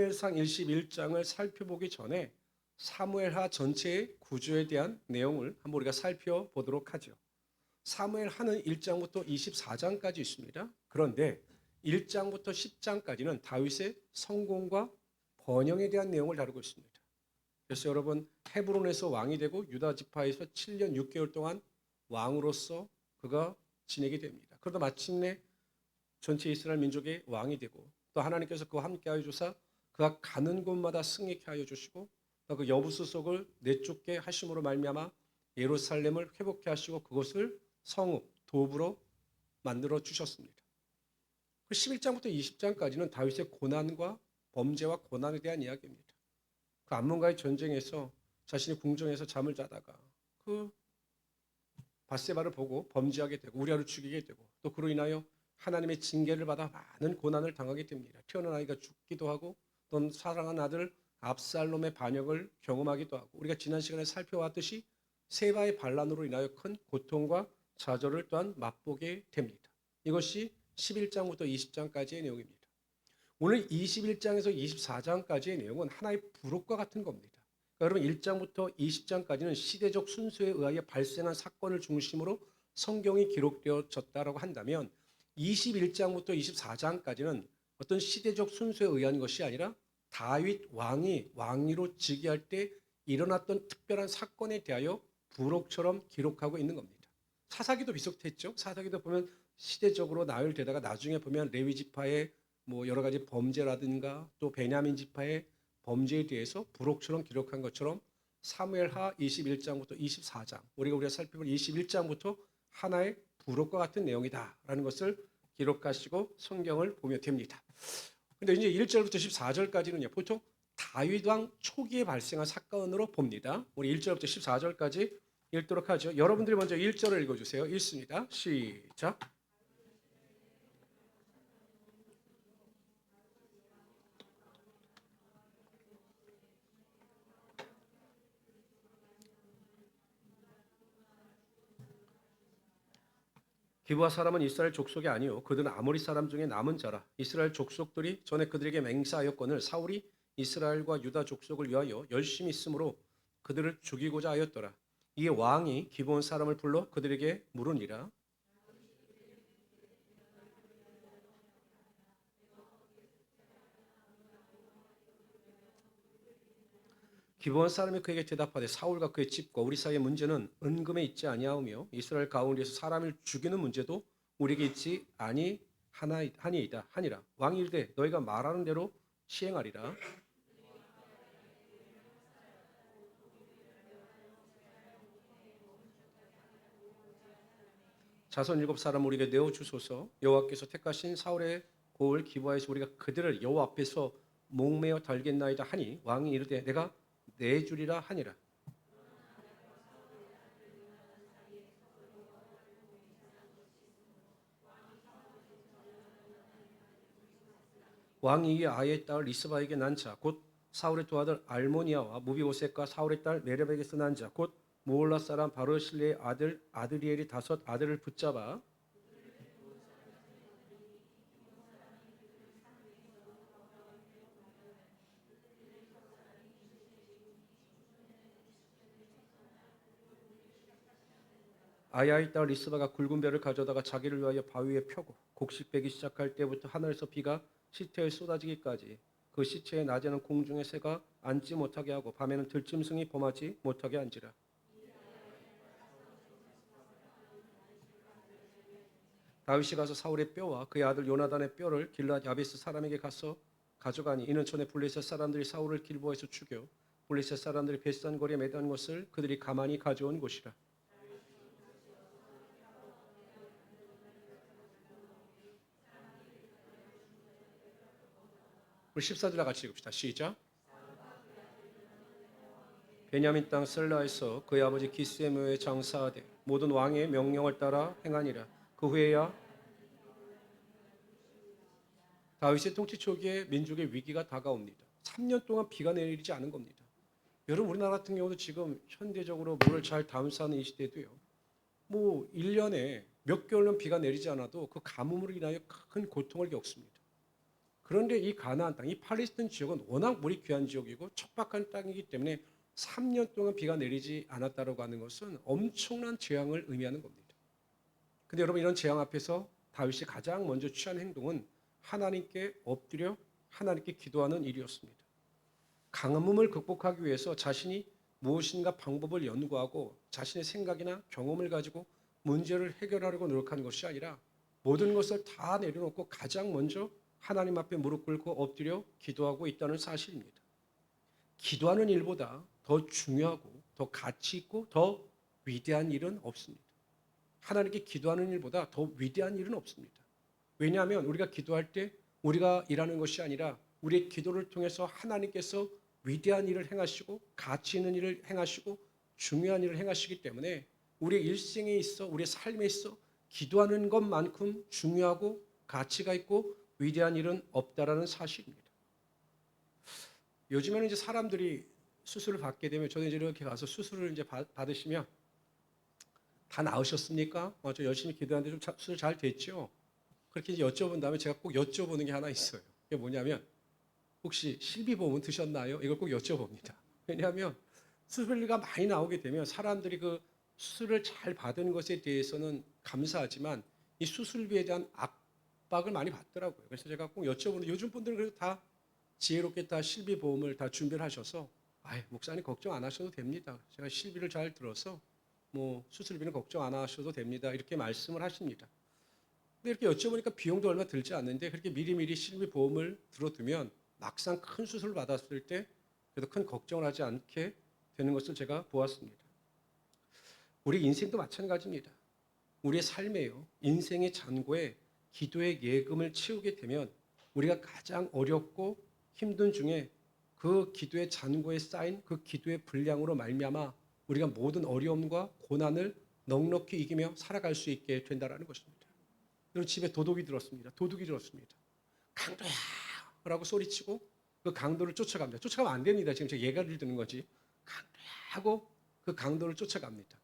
사무엘상 21장을 살펴보기 전에 사무엘하 전체의 구조에 대한 내용을 한번 우리가 살펴보도록 하죠. 사무엘하는 1장부터 24장까지 있습니다. 그런데 1장부터 10장까지는 다윗의 성공과 번영에 대한 내용을 다루고 있습니다. 그래서 여러분, 헤브론에서 왕이 되고 유다 지파에서 7년 6개월 동안 왕으로서 그가 지내게 됩니다. 그러다 마침내 전체 이스라엘 민족의 왕이 되고 또 하나님께서 그와 함께하여 주사 그가 가는 곳마다 승리케 하여 주시고 또 그 여부수속을 내쫓게 하심으로 말미암아 예루살렘을 회복케 하시고 그것을 성읍, 도읍으로 만들어 주셨습니다. 11장부터 20장까지는 다윗의 고난과 범죄와 고난에 대한 이야기입니다. 그 암몬과의 전쟁에서 자신이 궁정에서 잠을 자다가 그 밧세바를 보고 범죄하게 되고 우리아를 죽이게 되고 또 그로 인하여 하나님의 징계를 받아 많은 고난을 당하게 됩니다. 태어난 아이가 죽기도 하고 또 사랑한 아들 압살롬의 반역을 경험하기도 하고 우리가 지난 시간에 살펴왔듯이 세바의 반란으로 인하여 큰 고통과 좌절을 또한 맛보게 됩니다. 이것이 11장부터 20장까지의 내용입니다. 오늘 21장에서 24장까지의 내용은 하나의 부록과 같은 겁니다. 그러니까 여러분 1장부터 20장까지는 시대적 순서에 의하여 발생한 사건을 중심으로 성경이 기록되어졌다고 한다면 21장부터 24장까지는 어떤 시대적 순서에 의한 것이 아니라 다윗 왕이 왕위로 즉위할 때 일어났던 특별한 사건에 대하여 부록처럼 기록하고 있는 겁니다. 사사기도 비슷했죠. 사사기도 보면 시대적으로 나열되다가 나중에 보면 레위 지파의 뭐 여러 가지 범죄라든가 또 베냐민 지파의 범죄에 대해서 부록처럼 기록한 것처럼 사무엘하 21장부터 24장 우리가 살펴볼 21장부터 하나의 부록과 같은 내용이다라는 것을 기록하시고 성경을 보면 됩니다. 근데 이제 1절부터 14절까지는요. 보통 다윗 왕 초기에 발생한 사건으로 봅니다. 우리 1절부터 14절까지 읽도록 하죠. 여러분들이 먼저 1절을 읽어주세요. 읽습니다. 시작. 기브아 사람은 이스라엘 족속이 아니요 그들은 아모리 사람 중에 남은 자라. 이스라엘 족속들이 전에 그들에게 맹세하였거늘 사울이 이스라엘과 유다 족속을 위하여 열심히 있으므로 그들을 죽이고자 하였더라. 이에 왕이 기브온 사람을 불러 그들에게 물으니라. 기브온 사람이 그에게 대답하되 사울과 그의 집과 우리 사이의 문제는 은금에 있지 아니하오며 이스라엘 가운데서 사람을 죽이는 문제도 우리에게 있지 아니하니이다 하니라. 왕이 이르되 너희가 말하는 대로 시행하리라. 자손 7사람 우리에게 내어 주소서. 여호와께서 택하신 사울의 고을 기브아에서 우리가 그들을 여호와 앞에서 목매어 달겠나이다 하니 왕이 이르되 내가 내주리라 하니라. 왕이 이 아이의 딸 리스바에게 난 자 곧 사울의 두 아들 알모니아와 무비보셋과 사울의 딸 메렙에게서 난 자 곧 모올라 사람 바르실레의 아들 아드리엘이 5 아들을 붙잡아 아야의 딸 리스바가 굵은 배를 가져다가 자기를 위하여 바위 위에 펴고 곡식 베기 시작할 때부터 하늘에서 비가 시체에 쏟아지기까지 그 시체의 낮에는 공중의 새가 앉지 못하게 하고 밤에는 들짐승이 범하지 못하게 한지라. 다윗이 가서 사울의 뼈와 그의 아들 요나단의 뼈를 길앗 야베스 사람에게 가서 가져가니 이는 전에 블레셋 사람들이 사울을 길보에서 죽여 블레셋 사람들이 베산 거리에 매단 것을 그들이 가만히 가져온 곳이라. 우리 14절 같이 읽읍시다. 시작. 베냐민 땅 셀라에서 그의 아버지 기스의 묘에 장사하되 모든 왕의 명령을 따라 행하니라. 그 후에야 다윗의 통치 초기에 민족의 위기가 다가옵니다. 3년 동안 비가 내리지 않은 겁니다. 여러분 우리나라 같은 경우도 지금 현대적으로 물을 잘 담수하는 이 시대도요. 뭐 1년에 몇 개월은 비가 내리지 않아도 그 가뭄으로 인하여 큰 고통을 겪습니다. 그런데 이 가나안 땅, 이 팔레스타인 지역은 워낙 물이 귀한 지역이고 척박한 땅이기 때문에 3년 동안 비가 내리지 않았다고 하는 것은 엄청난 재앙을 의미하는 겁니다. 근데 여러분, 이런 재앙 앞에서 다윗이 가장 먼저 취한 행동은 하나님께 엎드려 하나님께 기도하는 일이었습니다. 가뭄을 극복하기 위해서 자신이 무엇인가 방법을 연구하고 자신의 생각이나 경험을 가지고 문제를 해결하려고 노력하는 것이 아니라 모든 것을 다 내려놓고 가장 먼저 하나님 앞에 무릎 꿇고 엎드려 기도하고 있다는 사실입니다. 기도하는 일보다 더 중요하고 더 가치 있고 더 위대한 일은 없습니다. 하나님께 기도하는 일보다 더 위대한 일은 없습니다. 왜냐하면 우리가 기도할 때 우리가 일하는 것이 아니라 우리의 기도를 통해서 하나님께서 위대한 일을 행하시고 가치 있는 일을 행하시고 중요한 일을 행하시기 때문에 우리의 일생에 있어 우리의 삶에 있어 기도하는 것만큼 중요하고 가치가 있고 위대한 일은 없다라는 사실입니다. 요즘에는 이제 사람들이 수술을 받게 되면 저는 이제 이렇게 가서 수술을 이제 받으시면 다 나으셨습니까? 저 열심히 기도하는데 좀 수술 잘 됐죠? 그렇게 이제 여쭤본 다음에 제가 꼭 여쭤보는 게 하나 있어요. 그게 뭐냐면 혹시 실비보험은 드셨나요? 이걸 꼭 여쭤봅니다. 왜냐하면 수술비가 많이 나오게 되면 사람들이 그 수술을 잘 받은 것에 대해서는 감사하지만 이 수술비에 대한 압박을 많이 받더라고요. 그래서 제가 꼭 여쭤보는 요즘 분들은 그래도 다 지혜롭게 다 실비보험을 다 준비를 하셔서 목사님 걱정 안 하셔도 됩니다. 제가 실비를 잘 들어서 뭐 수술비는 걱정 안 하셔도 됩니다. 이렇게 말씀을 하십니다. 근데 이렇게 여쭤보니까 비용도 얼마 들지 않는데 그렇게 미리미리 실비보험을 들어두면 막상 큰 수술을 받았을 때 그래도 큰 걱정을 하지 않게 되는 것을 제가 보았습니다. 우리 인생도 마찬가지입니다. 우리의 삶에요, 인생의 잔고에 기도의 예금을 채우게 되면 우리가 가장 어렵고 힘든 중에 그 기도의 잔고에 쌓인 그 기도의 분량으로 말미암아 우리가 모든 어려움과 고난을 넉넉히 이기며 살아갈 수 있게 된다는 것입니다. 여러분, 집에 도둑이 들었습니다. 강도야! 라고 소리치고 그 강도를 쫓아갑니다. 쫓아가면 안 됩니다. 지금 제가 예가를 드는 거지. 강도야! 하고 그 강도를 쫓아갑니다.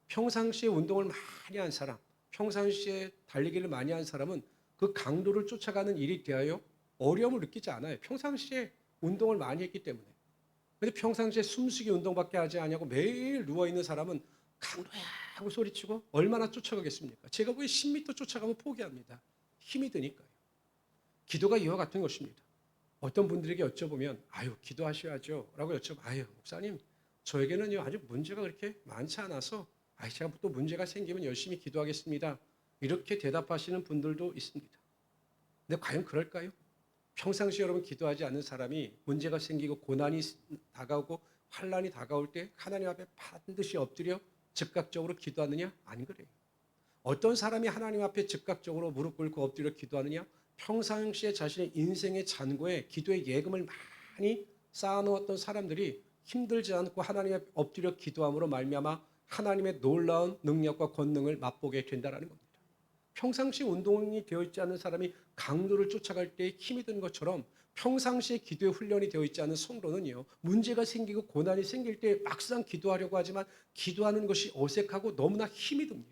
평상시에 운동을 많이 한 사람, 평상시에 달리기를 많이 한 사람은 그 강도를 쫓아가는 일이 대하여 어려움을 느끼지 않아요. 평상시에 운동을 많이 했기 때문에. 근데 평상시에 숨쉬기 운동밖에 하지 않냐고 매일 누워있는 사람은 강도야 하고 소리치고 얼마나 쫓아가겠습니까? 제가 보기에 10m 쫓아가면 포기합니다. 힘이 드니까요. 기도가 이와 같은 것입니다. 어떤 분들에게 여쭤보면 기도하셔야죠 라고 여쭤봐요. 목사님, 저에게는요 아주 문제가 그렇게 많지 않아서 제가 또 문제가 생기면 열심히 기도하겠습니다. 이렇게 대답하시는 분들도 있습니다. 근데 과연 그럴까요? 평상시 여러분 기도하지 않는 사람이 문제가 생기고 고난이 다가오고 환란이 다가올 때 하나님 앞에 반드시 엎드려 즉각적으로 기도하느냐? 안 그래요. 어떤 사람이 하나님 앞에 즉각적으로 무릎 꿇고 엎드려 기도하느냐? 평상시에 자신의 인생의 잔고에 기도의 예금을 많이 쌓아놓았던 사람들이 힘들지 않고 하나님 앞에 엎드려 기도함으로 말미암아 하나님의 놀라운 능력과 권능을 맛보게 된다는 겁니다. 평상시 운동이 되어 있지 않은 사람이 강도를 쫓아갈 때 힘이 든 것처럼 평상시에 기도의 훈련이 되어 있지 않은 성도는요, 문제가 생기고 고난이 생길 때 막상 기도하려고 하지만 기도하는 것이 어색하고 너무나 힘이 듭니다.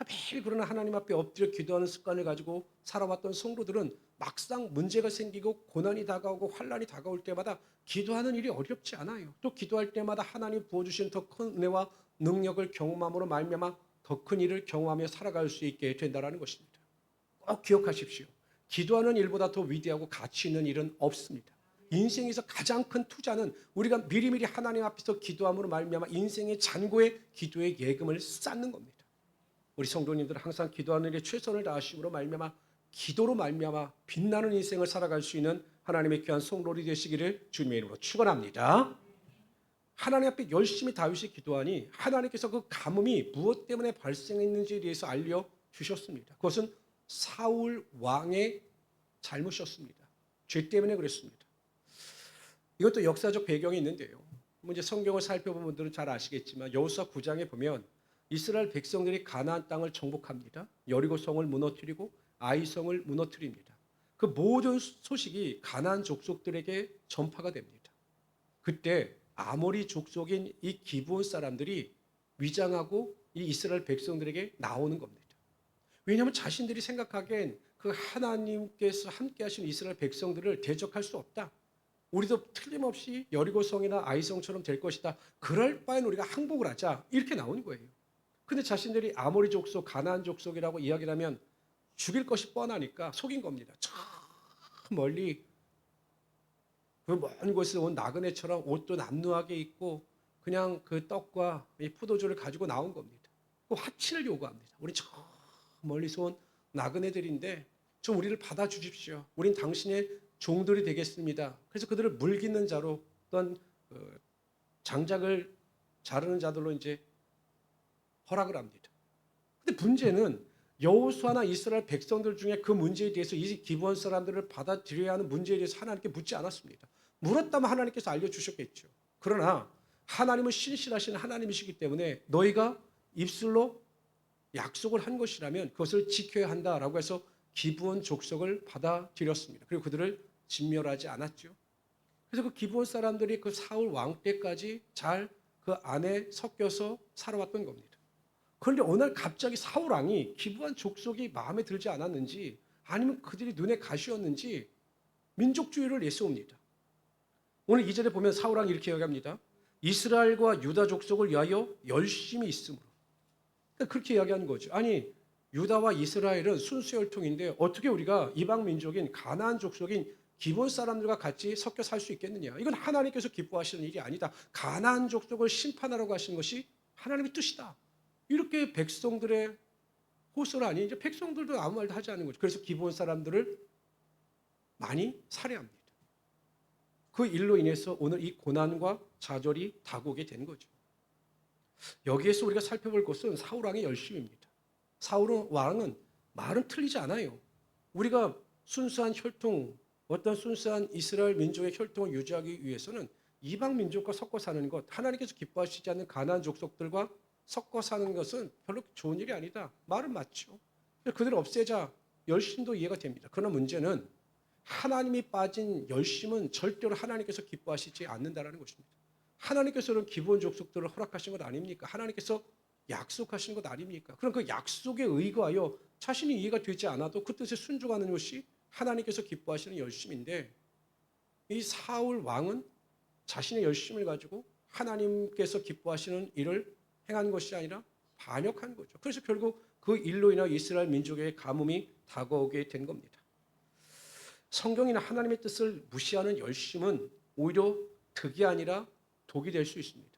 매일 그러나 하나님 앞에 엎드려 기도하는 습관을 가지고 살아왔던 성도들은 막상 문제가 생기고 고난이 다가오고 환란이 다가올 때마다 기도하는 일이 어렵지 않아요. 또 기도할 때마다 하나님 부어주신 더 큰 은혜와 능력을 경험함으로 말미암아 더 큰 일을 경험하며 살아갈 수 있게 된다는 것입니다. 꼭 기억하십시오. 기도하는 일보다 더 위대하고 가치 있는 일은 없습니다. 인생에서 가장 큰 투자는 우리가 미리미리 하나님 앞에서 기도함으로 말미암아 인생의 잔고에 기도의 예금을 쌓는 겁니다. 우리 성도님들은 항상 기도하는 일에 최선을 다하심으로 말미암아 기도로 말미암아 빛나는 인생을 살아갈 수 있는 하나님의 귀한 성도들이 되시기를 주님의 이름으로 축원합니다. 하나님 앞에 열심히 다윗이 기도하니 하나님께서 그 가뭄이 무엇 때문에 발생했는지에 대해서 알려주셨습니다. 그것은 사울 왕의 잘못이었습니다. 죄 때문에 그랬습니다. 이것도 역사적 배경이 있는데요. 이제 성경을 살펴본 분들은 잘 아시겠지만 여호수아 9장에 보면 이스라엘 백성들이 가나안 땅을 정복합니다. 여리고성을 무너뜨리고 아이성을 무너뜨립니다. 그 모든 소식이 가나안 족속들에게 전파가 됩니다. 그때 아모리 족속인 이 기브온 사람들이 위장하고 이 이스라엘 백성들에게 나오는 겁니다. 왜냐하면 자신들이 생각하기엔 그 하나님께서 함께 하신 이스라엘 백성들을 대적할 수 없다. 우리도 틀림없이 여리고성이나 아이성처럼 될 것이다. 그럴 바엔 우리가 항복을 하자. 이렇게 나온 거예요. 근데 자신들이 아모리 족속, 가나안 족속이라고 이야기를 하면 죽일 것이 뻔하니까 속인 겁니다. 저 멀리 그 먼 곳에서 온 나그네처럼 옷도 남루하게 입고 그냥 그 떡과 이 포도주를 가지고 나온 겁니다. 그 화친을 요구합니다. 우리 저 멀리서 온 나그네들인데 좀 우리를 받아주십시오. 우린 당신의 종들이 되겠습니다. 그래서 그들을 물깃는 자로 또한 장작을 자르는 자들로 이제 허락을 합니다. 근데 문제는 여호수아나 이스라엘 백성들 중에 그 문제에 대해서 이 기브온 사람들을 받아들여야 하는 문제에 대해서 하나님께 묻지 않았습니다. 물었다면 하나님께서 알려주셨겠죠. 그러나 하나님은 신실하신 하나님이시기 때문에 너희가 입술로 약속을 한 것이라면 그것을 지켜야 한다라고 해서 기브온 족속을 받아들였습니다. 그리고 그들을 진멸하지 않았죠. 그래서 그 기브온 사람들이 그 사울 왕 때까지 잘 그 안에 섞여서 살아왔던 겁니다. 그런데 어느 날 갑자기 사울 왕이 기브온 족속이 마음에 들지 않았는지 아니면 그들이 눈에 가시였는지 민족주의를 내세웁니다. 오늘 2절에 보면 사울 왕이 이렇게 이야기합니다. 이스라엘과 유다 족속을 위하여 열심히 있으므로. 그러니까 그렇게 이야기하는 거죠. 아니 유다와 이스라엘은 순수 혈통인데 어떻게 우리가 이방 민족인 가나안 족속인 기본 사람들과 같이 섞여 살 수 있겠느냐. 이건 하나님께서 기뻐하시는 일이 아니다. 가나안 족속을 심판하라고 하시는 것이 하나님의 뜻이다. 이렇게 백성들의 호소를 하니 이제 백성들도 아무 말도 하지 않는 거죠. 그래서 기본 사람들을 많이 살해합니다. 그 일로 인해서 오늘 이 고난과 좌절이 다가오게 된 거죠. 여기에서 우리가 살펴볼 것은 사울 왕의 열심입니다. 사울 왕은 말은 틀리지 않아요. 우리가 순수한 혈통, 어떤 순수한 이스라엘 민족의 혈통을 유지하기 위해서는 이방 민족과 섞어 사는 것, 하나님께서 기뻐하시지 않는 가나안 족속들과 섞어 사는 것은 별로 좋은 일이 아니다. 말은 맞죠. 그들을 없애자 열심도 이해가 됩니다. 그러나 문제는 하나님이 빠진 열심은 절대로 하나님께서 기뻐하시지 않는다는 것입니다. 하나님께서는 기본 족속들을 허락하신 것 아닙니까? 하나님께서 약속하신 것 아닙니까? 그럼 그 약속에 의거하여 자신이 이해가 되지 않아도 그 뜻에 순종하는 것이 하나님께서 기뻐하시는 열심인데 이 사울 왕은 자신의 열심을 가지고 하나님께서 기뻐하시는 일을 행한 것이 아니라 반역한 거죠. 그래서 결국 그 일로 인하 이스라엘 민족의 가뭄이 다가오게 된 겁니다. 성경이나 하나님의 뜻을 무시하는 열심은 오히려 득이 아니라 독이 될 수 있습니다.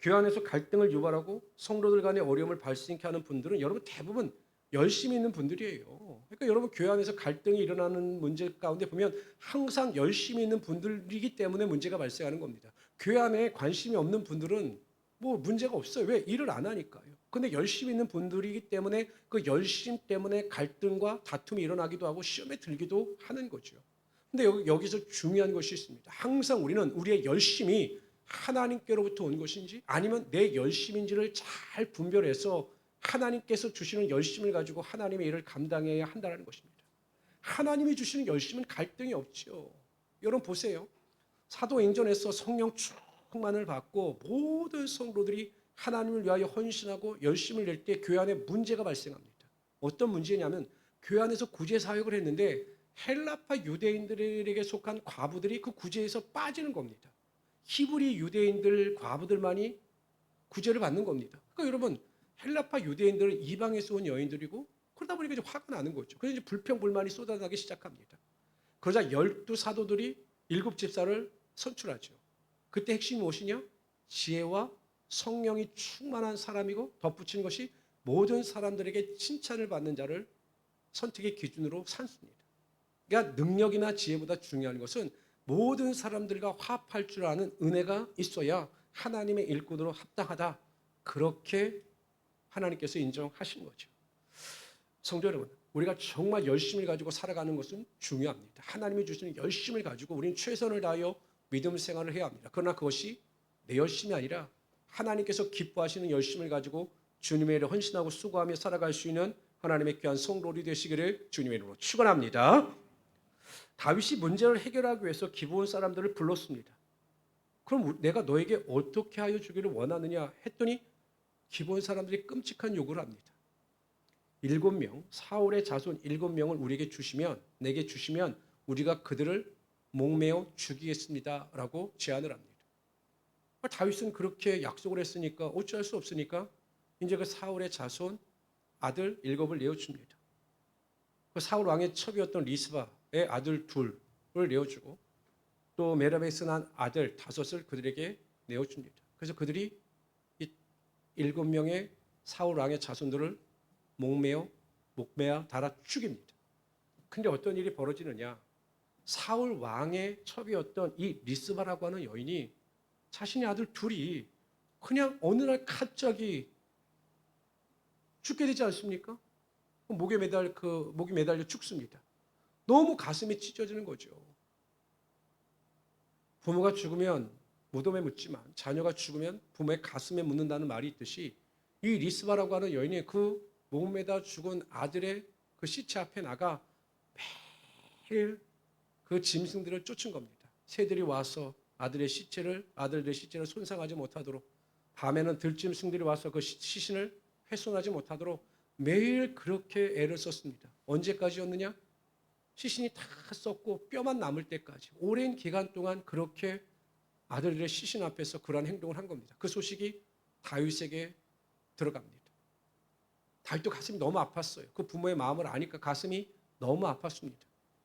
교회 안에서 갈등을 유발하고 성도들 간의 어려움을 발생케 하는 분들은 여러분 대부분 열심히 있는 분들이에요. 그러니까 여러분 교회 안에서 갈등이 일어나는 문제 가운데 보면 항상 열심히 있는 분들이기 때문에 문제가 발생하는 겁니다. 교회 안에 관심이 없는 분들은 뭐 문제가 없어요. 왜? 일을 안 하니까요. 근데 열심히 있는 분들이기 때문에 그 열심 때문에 갈등과 다툼이 일어나기도 하고 시험에 들기도 하는 거죠. 근데 여기서 중요한 것이 있습니다. 항상 우리는 우리의 열심이 하나님께로부터 온 것인지 아니면 내 열심인지를 잘 분별해서 하나님께서 주시는 열심을 가지고 하나님의 일을 감당해야 한다는 것입니다. 하나님이 주시는 열심은 갈등이 없지요. 여러분 보세요. 사도행전에서 성령 충만을 받고 모든 성도들이 하나님을 위하여 헌신하고 열심을 낼 때 교회 안에 문제가 발생합니다. 어떤 문제냐면 교회 안에서 구제 사역을 했는데 헬라파 유대인들에게 속한 과부들이 그 구제에서 빠지는 겁니다. 히브리 유대인들 과부들만이 구제를 받는 겁니다. 그러니까 여러분 헬라파 유대인들은 이방에서 온 여인들이고 그러다 보니까 이제 화가 나는 거죠. 그래서 이제 불평불만이 쏟아나기 시작합니다. 그러자 12사도들이 7집사를 선출하죠. 그때 핵심이 무엇이냐? 지혜와 성령이 충만한 사람이고 덧붙인 것이 모든 사람들에게 칭찬을 받는 자를 선택의 기준으로 삼습니다. 그러니까 능력이나 지혜보다 중요한 것은 모든 사람들과 화합할 줄 아는 은혜가 있어야 하나님의 일꾼으로 합당하다. 그렇게 하나님께서 인정하신 거죠. 성도 여러분, 우리가 정말 열심을 가지고 살아가는 것은 중요합니다. 하나님이 주시는 열심을 가지고 우리는 최선을 다하여 믿음 생활을 해야 합니다. 그러나 그것이 내 열심이 아니라 하나님께서 기뻐하시는 열심을 가지고 주님의 일을 헌신하고 수고하며 살아갈 수 있는 하나님의 귀한 성도들이 되시기를 주님의 이름으로 축원합니다. 다윗이 문제를 해결하기 위해서 기브온 사람들을 불렀습니다. 그럼 내가 너에게 어떻게 하여 주기를 원하느냐 했더니 기브온 사람들이 끔찍한 요구를 합니다. 7명, 사울의 자손 7명을 우리에게 주시면, 내게 주시면 우리가 그들을 목매어 죽이겠습니다라고 제안을 합니다. 다윗은 그렇게 약속을 했으니까 어찌할 수 없으니까 이제 그 사울의 자손 아들 7을 내어줍니다. 그 사울 왕의 첩이었던 리스바의 아들 2을 내어주고 또 메라베스 난 아들 5을 그들에게 내어줍니다. 그래서 그들이 이 7명의 사울 왕의 자손들을 목매어 달아 죽입니다. 근데 어떤 일이 벌어지느냐? 사울 왕의 첩이었던 이 리스바라고 하는 여인이 자신의 아들 2이 그냥 어느 날 갑자기 죽게 되지 않습니까? 목이 매달려 죽습니다. 너무 가슴이 찢어지는 거죠. 부모가 죽으면 무덤에 묻지만 자녀가 죽으면 부모의 가슴에 묻는다는 말이 있듯이 이 리스바라고 하는 여인이 그 목매다 죽은 아들의 그 시체 앞에 나가 매일 그 짐승들을 쫓은 겁니다. 새들이 와서 아들들의 시체를 손상하지 못하도록, 밤에는 들짐승들이 와서 그 시신을 훼손하지 못하도록 매일 그렇게 애를 썼습니다. 언제까지였느냐? 시신이 다 썩고 뼈만 남을 때까지 오랜 기간 동안 그렇게 아들들의 시신 앞에서 그러한 행동을 한 겁니다. 그 소식이 다윗에게 들어갑니다. 다윗도 가슴이 너무 아팠어요. 그 부모의 마음을 아니까 가슴이 너무 아팠습니다.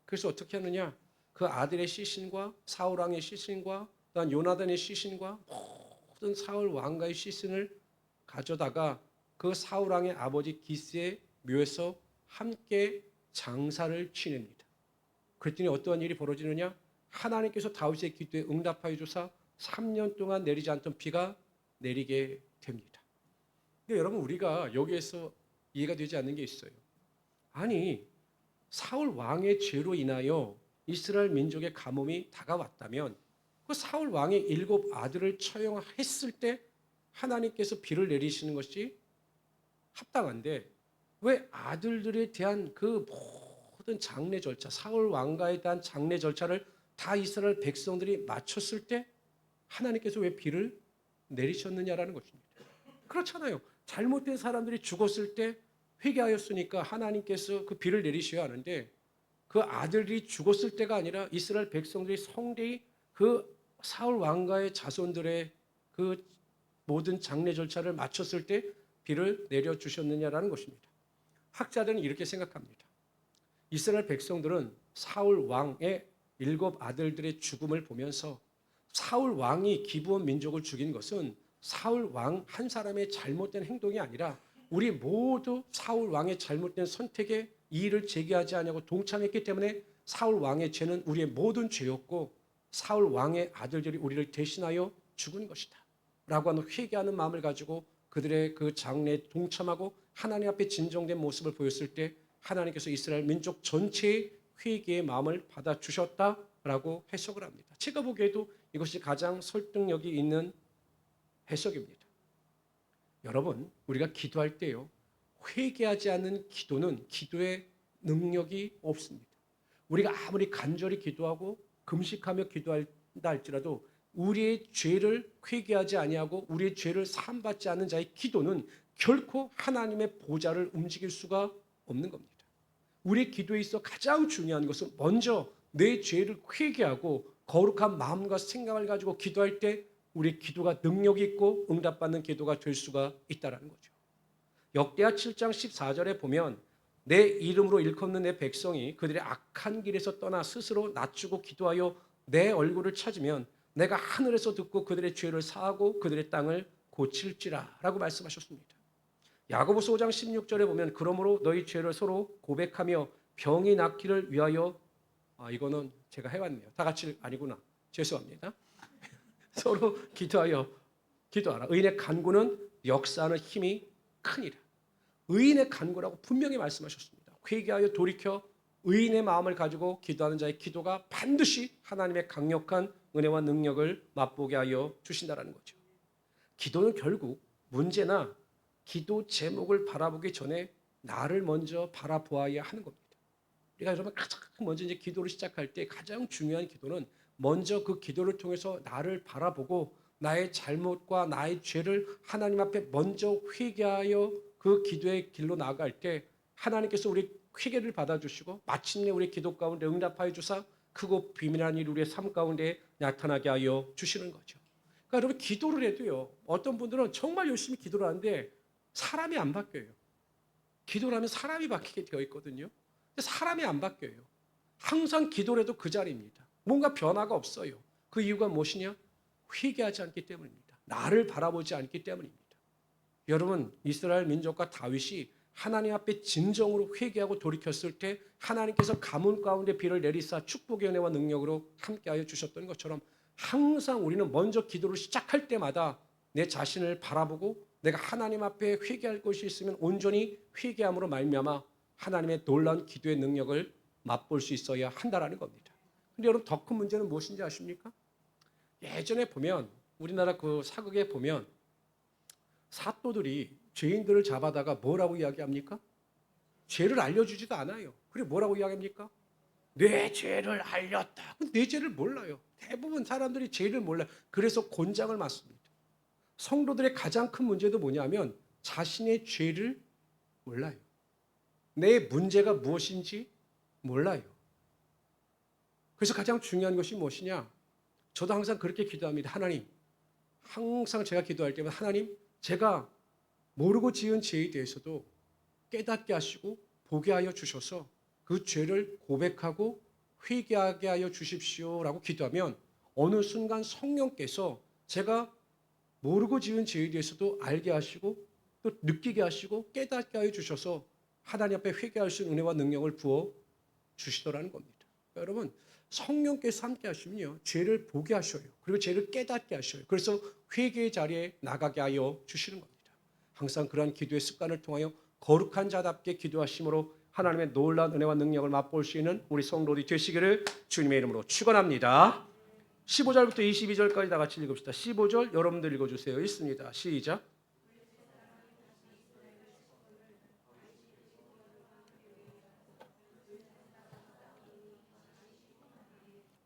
그래서 어떻게 하느냐? 그 아들의 시신과 사울 왕의 시신과 또한 요나단의 시신과 모든 사울 왕가의 시신을 가져다가 그 사울 왕의 아버지 기스의 묘에서 함께 장사를 지냅니다. 그랬더니 어떠한 일이 벌어지느냐? 하나님께서 다윗의 기도에 응답하여 주사 3년 동안 내리지 않던 비가 내리게 됩니다. 근데 여러분, 우리가 여기에서 이해가 되지 않는 게 있어요. 아니, 사울 왕의 죄로 인하여 이스라엘 민족의 가뭄이 다가왔다면 그 사울 왕의 7 아들을 처형했을 때 하나님께서 비를 내리시는 것이 합당한데 왜 아들들에 대한 그 모든 장례 절차, 사울 왕가에 대한 장례 절차를 다 이스라엘 백성들이 마쳤을 때 하나님께서 왜 비를 내리셨느냐라는 것입니다. 그렇잖아요. 잘못된 사람들이 죽었을 때 회개하였으니까 하나님께서 그 비를 내리셔야 하는데 그 아들이 죽었을 때가 아니라 이스라엘 백성들이 성대히 그 사울 왕가의 자손들의 그 모든 장례 절차를 마쳤을 때 비를 내려주셨느냐라는 것입니다. 학자들은 이렇게 생각합니다. 이스라엘 백성들은 사울 왕의 7 아들들의 죽음을 보면서 사울 왕이 기브온 민족을 죽인 것은 사울 왕 한 사람의 잘못된 행동이 아니라 우리 모두 사울 왕의 잘못된 선택에 이의를 제기하지 않냐고 동참했기 때문에 사울 왕의 죄는 우리의 모든 죄였고 사울 왕의 아들들이 우리를 대신하여 죽은 것이다 라고 하는 회개하는 마음을 가지고 그들의 그 장례에 동참하고 하나님 앞에 진정된 모습을 보였을 때 하나님께서 이스라엘 민족 전체의 회개의 마음을 받아주셨다라고 해석을 합니다. 제가 보기에도 이것이 가장 설득력이 있는 해석입니다. 여러분, 우리가 기도할 때요, 회개하지 않는 기도는 기도의 능력이 없습니다. 우리가 아무리 간절히 기도하고 금식하며 기도한다 할지라도 우리의 죄를 회개하지 아니하고 우리의 죄를 사함받지 않는 자의 기도는 결코 하나님의 보좌를 움직일 수가 없는 겁니다. 우리의 기도에 있어 가장 중요한 것은 먼저 내 죄를 회개하고 거룩한 마음과 생각을 가지고 기도할 때 우리의 기도가 능력이 있고 응답받는 기도가 될 수가 있다는 거죠. 역대하 7장 14절에 보면 내 이름으로 일컫는 내 백성이 그들의 악한 길에서 떠나 스스로 낮추고 기도하여 내 얼굴을 찾으면 내가 하늘에서 듣고 그들의 죄를 사하고 그들의 땅을 고칠지라 라고 말씀하셨습니다. 야고보서 5장 16절에 보면 그러므로 너희 죄를 서로 고백하며 병이 낫기를 위하여 이거는 제가 해왔네요. 다 같이 아니구나. 죄송합니다. 서로 기도하라. 의인의 간구는 역사하는 힘이 크니라. 의인의 간구라고 분명히 말씀하셨습니다. 회개하여 돌이켜 의인의 마음을 가지고 기도하는 자의 기도가 반드시 하나님의 강력한 은혜와 능력을 맛보게 하여 주신다는 거죠. 기도는 결국 문제나 기도 제목을 바라보기 전에 나를 먼저 바라보아야 하는 겁니다. 우리가 여러분 가장 먼저 이제 기도를 시작할 때 가장 중요한 기도는 먼저 그 기도를 통해서 나를 바라보고 나의 잘못과 나의 죄를 하나님 앞에 먼저 회개하여 그 기도의 길로 나아갈 때 하나님께서 우리 회개를 받아주시고 마침내 우리 기도 가운데 응답하여 주사 크고 비밀한 일 우리의 삶 가운데 나타나게 하여 주시는 거죠. 그러니까 여러분 기도를 해도요. 어떤 분들은 정말 열심히 기도를 하는데 사람이 안 바뀌어요. 기도를 하면 사람이 바뀌게 되어 있거든요. 근데 사람이 안 바뀌어요. 항상 기도를 해도 그 자리입니다. 뭔가 변화가 없어요. 그 이유가 무엇이냐? 회개하지 않기 때문입니다. 나를 바라보지 않기 때문입니다. 여러분 이스라엘 민족과 다윗이 하나님 앞에 진정으로 회개하고 돌이켰을 때 하나님께서 가문 가운데 비를 내리사 축복의 은혜와 능력으로 함께하여 주셨던 것처럼 항상 우리는 먼저 기도를 시작할 때마다 내 자신을 바라보고 내가 하나님 앞에 회개할 것이 있으면 온전히 회개함으로 말미암아 하나님의 놀라운 기도의 능력을 맛볼 수 있어야 한다라는 겁니다. 근데 여러분 더 큰 문제는 무엇인지 아십니까? 예전에 보면 우리나라 그 사극에 보면 사또들이 죄인들을 잡아다가 뭐라고 이야기합니까? 죄를 알려주지도 않아요. 그리고 뭐라고 이야기합니까? 내 죄를 알렸다. 근데 내 죄를 몰라요. 대부분 사람들이 죄를 몰라요. 그래서 곤장을 맞습니다. 성도들의 가장 큰 문제도 뭐냐면 자신의 죄를 몰라요. 내 문제가 무엇인지 몰라요. 그래서 가장 중요한 것이 무엇이냐? 저도 항상 그렇게 기도합니다. 하나님, 항상 제가 기도할 때마다 하나님, 제가 모르고 지은 죄에 대해서도 깨닫게 하시고 보게 하여 주셔서 그 죄를 고백하고 회개하게 하여 주십시오라고 기도하면 어느 순간 성령께서 제가 모르고 지은 죄에 대해서도 알게 하시고 또 느끼게 하시고 깨닫게 하여 주셔서 하나님 앞에 회개할 수 있는 은혜와 능력을 부어 주시더라는 겁니다. 그러니까 여러분 성령께서 함께 하시면요 죄를 보게 하셔요. 그리고 죄를 깨닫게 하셔요. 그래서 회개의 자리에 나가게 하여 주시는 겁니다. 항상 그러한 기도의 습관을 통하여 거룩한 자답게 기도하심으로 하나님의 놀라운 은혜와 능력을 맛볼 수 있는 우리 성도들이 되시기를 주님의 이름으로 축원합니다. 15절부터 22절까지 다 같이 읽읍시다. 15절 여러분들 읽어주세요. 있습니다. 시작.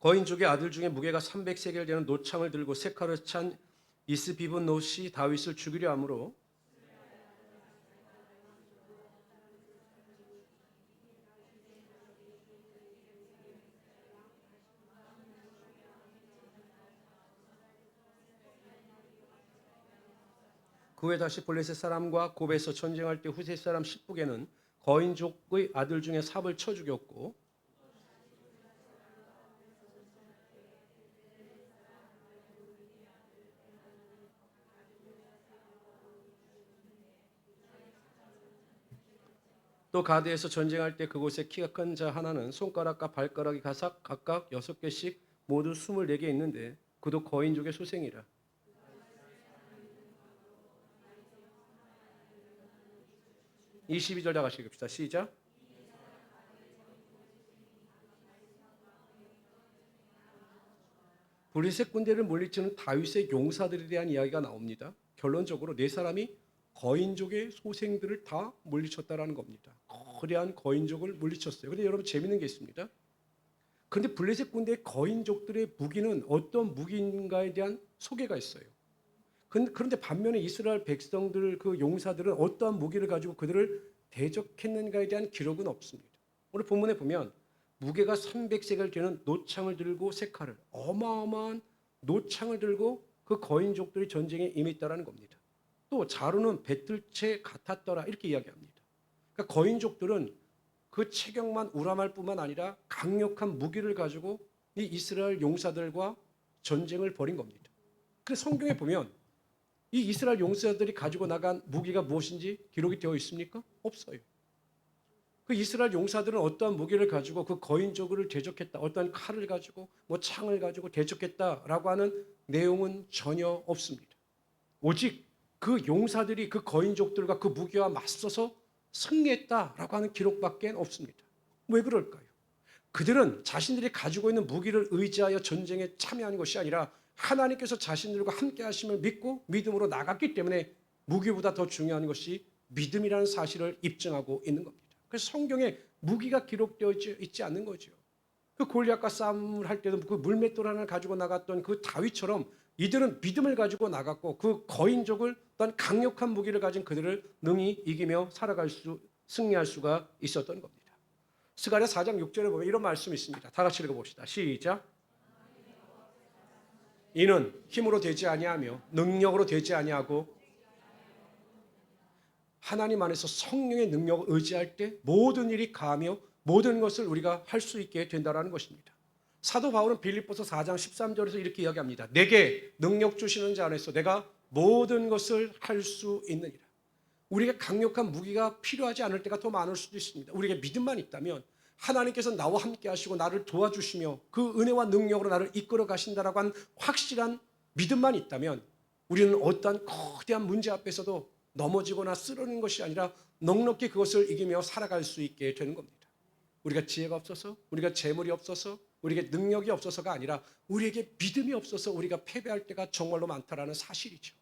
거인족의 아들 중에 무게가 300세겔 되는 노창을 들고 세 칼을 찬 이스비브노시 다윗을 죽이려 하므로 그 후에 다시 블레셋 사람과 곱에서 전쟁할 때 후셋 사람 십북에는 거인족의 아들 중에 삽을 쳐 죽였고 또 가드에서 전쟁할 때 그곳에 키가 큰 자 하나는 손가락과 발가락이 각각 6개씩 모두 24개 있는데 그도 거인족의 소생이라. 22절 다 같이 읽읍시다. 시작. 블레셋 군대를 물리치는 다윗의 용사들에 대한 이야기가 나옵니다. 결론적으로 네 사람이 거인족의 소생들을 다 물리쳤다라는 겁니다. 거대한 거인족을 물리쳤어요. 그런데 여러분 재밌는 게 있습니다. 그런데 블레셋 군대의 거인족들의 무기는 어떤 무기인가에 대한 소개가 있어요. 그런데 반면에 이스라엘 백성들 그 용사들은 어떠한 무기를 가지고 그들을 대적했는가에 대한 기록은 없습니다. 오늘 본문에 보면 무게가 300세겔 되는 노창을 들고 세 칼을 어마어마한 노창을 들고 그 거인족들이 전쟁에 임했다라는 겁니다. 또 자루는 배틀채 같았더라 이렇게 이야기합니다. 그러니까 거인족들은 그 체격만 우람할 뿐만 아니라 강력한 무기를 가지고 이 이스라엘 용사들과 전쟁을 벌인 겁니다. 그래서 성경에 보면 이 이스라엘 용사들이 가지고 나간 무기가 무엇인지 기록이 되어 있습니까? 없어요. 그 이스라엘 용사들은 어떠한 무기를 가지고 그 거인족을 대적했다, 어떠한 칼을 가지고 뭐 창을 가지고 대적했다라고 하는 내용은 전혀 없습니다. 오직 그 용사들이 그 거인족들과 그 무기와 맞서서 승리했다라고 하는 기록밖에 없습니다. 왜 그럴까요? 그들은 자신들이 가지고 있는 무기를 의지하여 전쟁에 참여하는 것이 아니라 하나님께서 자신들과 함께 하심을 믿고 믿음으로 나갔기 때문에 무기보다 더 중요한 것이 믿음이라는 사실을 입증하고 있는 겁니다. 그래서 성경에 무기가 기록되어 있지 않는 거죠. 그 골리앗과 싸움을 할 때도 그 물맷돌 하나를 가지고 나갔던 그 다윗처럼 이들은 믿음을 가지고 나갔고 그 거인족을 어떤 강력한 무기를 가진 그들을 능히 이기며 승리할 수가 있었던 겁니다. 스가랴 4장 6절에 보면 이런 말씀이 있습니다. 다 같이 읽어봅시다. 시작. 이는 힘으로 되지 아니하며 능력으로 되지 아니하고 하나님 안에서 성령의 능력을 의지할 때 모든 일이 가하며 모든 것을 우리가 할 수 있게 된다는 것입니다. 사도 바울은 빌립보서 4장 13절에서 이렇게 이야기합니다. 내게 능력 주시는 자 안에서 내가 모든 것을 할 수 있느니라. 우리에게 강력한 무기가 필요하지 않을 때가 더 많을 수도 있습니다. 우리에게 믿음만 있다면 하나님께서 나와 함께 하시고 나를 도와주시며 그 은혜와 능력으로 나를 이끌어 가신다라고 한 확실한 믿음만 있다면 우리는 어떠한 거대한 문제 앞에서도 넘어지거나 쓰러지는 것이 아니라 넉넉히 그것을 이기며 살아갈 수 있게 되는 겁니다. 우리가 지혜가 없어서, 우리가 재물이 없어서, 우리에게 능력이 없어서가 아니라 우리에게 믿음이 없어서 우리가 패배할 때가 정말로 많다라는 사실이죠.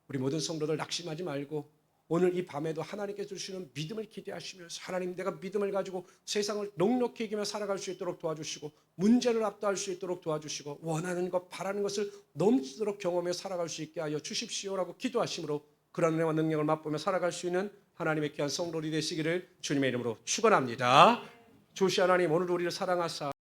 우리 모든 성도들 낙심하지 말고 오늘 이 밤에도 하나님께 주시는 믿음을 기대하시면서 하나님 내가 믿음을 가지고 세상을 넉넉히 이기며 살아갈 수 있도록 도와주시고 문제를 압도할 수 있도록 도와주시고 원하는 것 바라는 것을 넘치도록 경험해 살아갈 수 있게 하여 주십시오라고 기도하심으로 그런 은혜와 능력을 맛보며 살아갈 수 있는 하나님의 귀한 성도들이 되시기를 주님의 이름으로 축원합니다. 주시 하나님 오늘 우리를 사랑하사